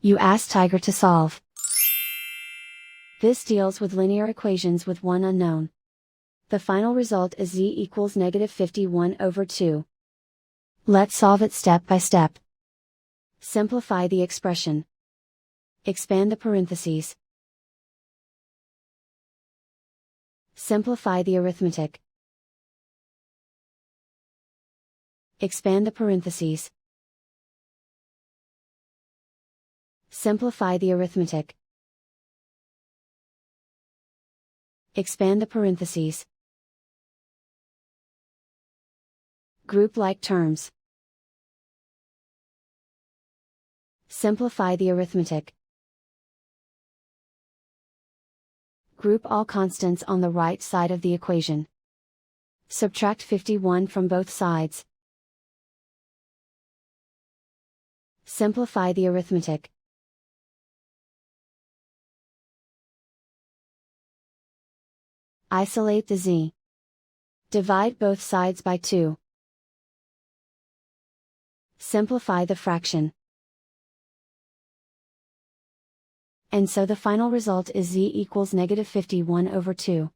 You ask Tiger to solve. This deals with linear equations with one unknown. The final result is z equals -51/2. Let's solve it step by step. Simplify the expression. Expand the parentheses. Simplify the arithmetic. Expand the parentheses. Simplify the arithmetic. Expand the parentheses. Group like terms. Simplify the arithmetic. Group all constants on the right side of the equation. Subtract 51 from both sides. Simplify the arithmetic. Isolate the z. Divide both sides by 2. Simplify the fraction. And so the final result is z equals -51/2.